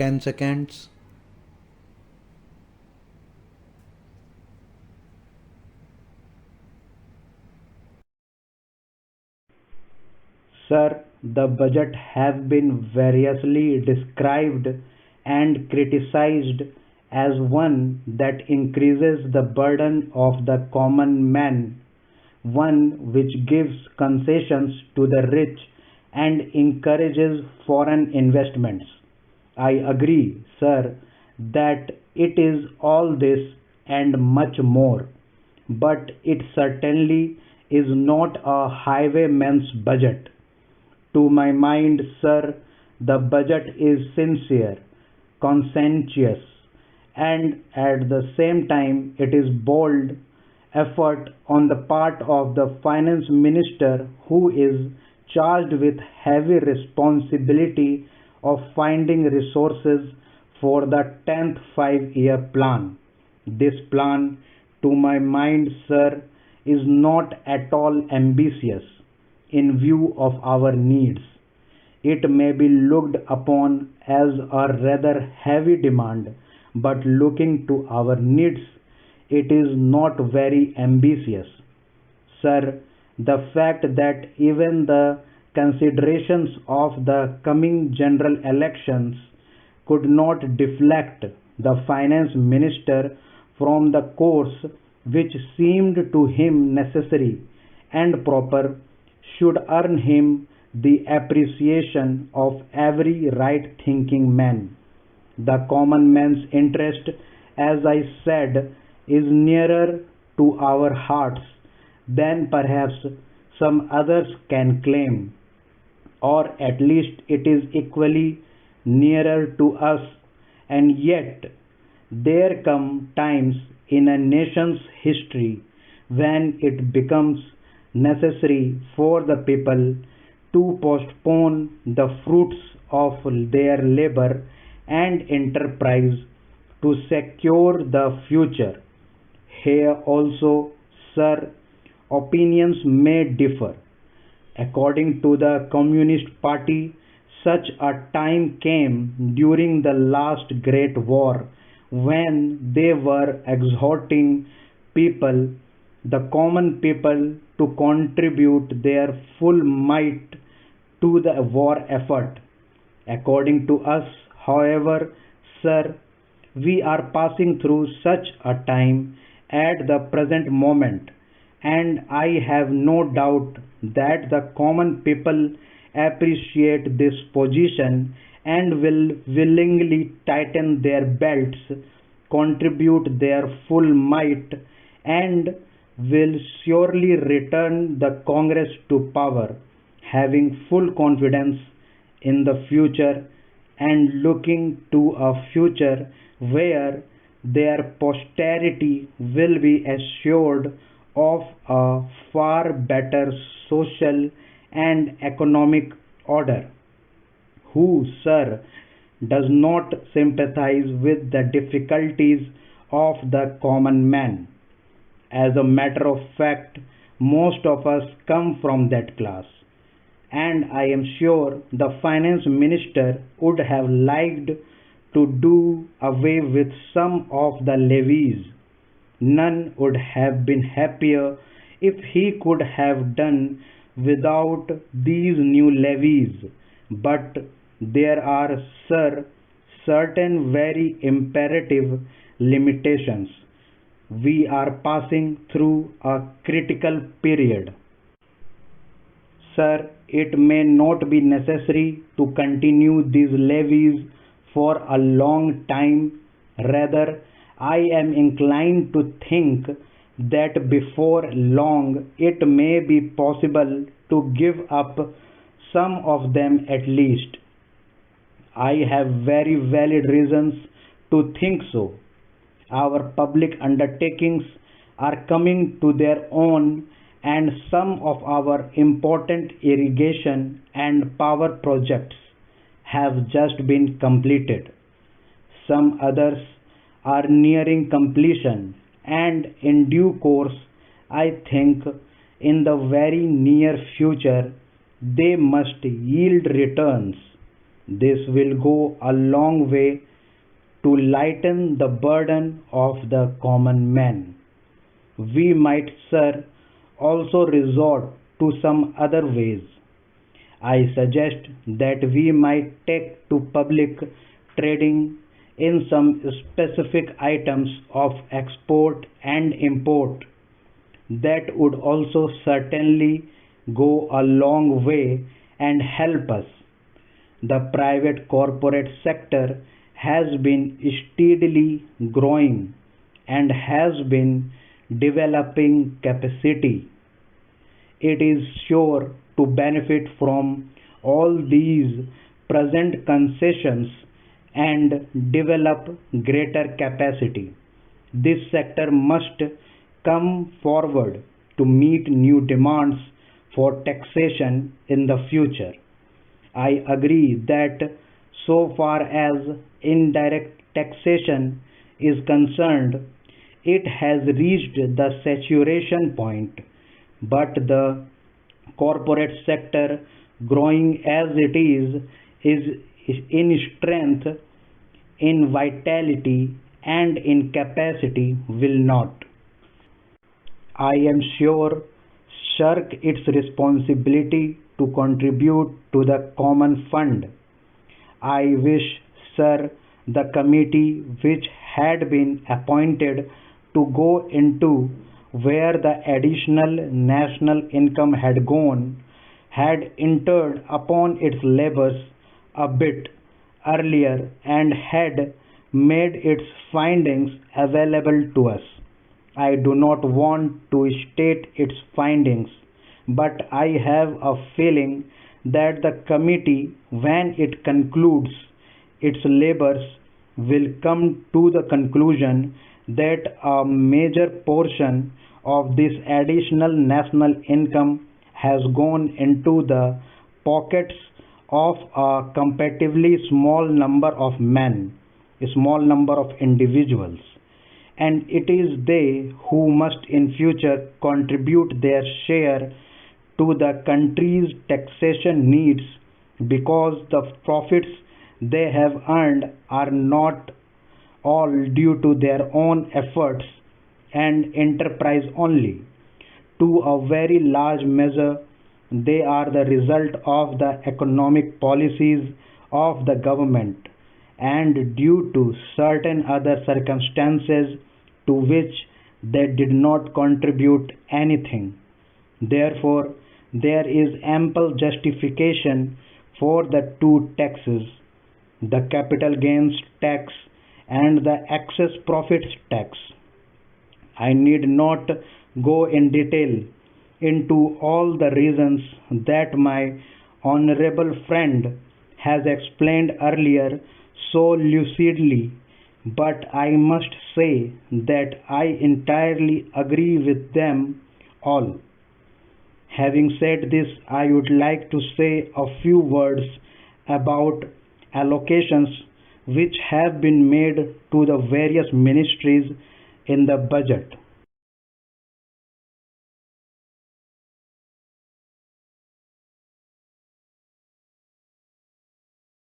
10 seconds. Sir, the budget has been variously described and criticized as one that increases the burden of the common man, one which gives concessions to the rich and encourages foreign investments. I agree, sir, that it is all this and much more, but it certainly is not a highwayman's budget. To my mind, sir, the budget is sincere, conscientious, and at the same time it is bold effort on the part of the finance minister who is charged with heavy responsibility of finding resources for the 10th 5-year plan. This plan, to my mind, sir, is not at all ambitious in view of our needs. It may be looked upon as a rather heavy demand, but looking to our needs, it is not very ambitious. Sir, the fact that even the considerations of the coming general elections could not deflect the finance minister from the course which seemed to him necessary and proper should earn him the appreciation of every right thinking man. The common man's interest, as I said, is nearer to our hearts than perhaps some others can claim, or at least it is equally nearer to us, and yet there come times in a nation's history when it becomes necessary for the people to postpone the fruits of their labor and enterprise to secure the future. Here also, sir, opinions may differ. According to the Communist Party, such a time came during the last Great War when they were exhorting people, the common people, to contribute their full might to the war effort. According to us, however, sir, we are passing through such a time at the present moment, and I have no doubt that the common people appreciate this position and will willingly tighten their belts, contribute their full might, and will surely return the Congress to power, having full confidence in the future and looking to a future where their posterity will be assured of a far better social and economic order. Who, sir, does not sympathize with the difficulties of the common man? As a matter of fact, most of us come from that class, and I am sure the finance minister would have liked to do away with some of the levies. None would have been happier if he could have done without these new levies. But there are, sir, certain very imperative limitations. We are passing through a critical period. Sir, it may not be necessary to continue these levies for a long time. Rather, I am inclined to think that before long it may be possible to give up some of them at least. I have very valid reasons to think so. Our public undertakings are coming to their own, and some of our important irrigation and power projects have just been completed. Some others are nearing completion, and in due course, I think in the very near future, they must yield returns. This will go a long way to lighten the burden of the common man. We might, sir, also resort to some other ways. I suggest that we might take to public trading in some specific items of export and import. That would also certainly go a long way and help us. The private corporate sector has been steadily growing and has been developing capacity. It is sure to benefit from all these present concessions and develop greater capacity. This sector must come forward to meet new demands for taxation in the future. I agree that so far as indirect taxation is concerned, it has reached the saturation point, but the corporate sector, growing as it is in strength, in vitality, and in capacity, will not, I am sure, shirk its responsibility to contribute to the common fund. I wish, sir, the committee which had been appointed to go into where the additional national income had gone had entered upon its labors a bit earlier and had made its findings available to us. I do not want to state its findings, but I have a feeling that the committee, when it concludes its labors, will come to the conclusion that a major portion of this additional national income has gone into the pockets of a comparatively small number of men, a small number of individuals, and it is they who must in future contribute their share to the country's taxation needs, because the profits they have earned are not all due to their own efforts and enterprise only. To a very large measure, they are the result of the economic policies of the government and due to certain other circumstances to which they did not contribute anything. Therefore, there is ample justification for the two taxes, the capital gains tax and the excess profits tax. I need not go in detail into all the reasons that my honorable friend has explained earlier so lucidly, but I must say that I entirely agree with them all. Having said this, I would like to say a few words about allocations which have been made to the various ministries in the budget.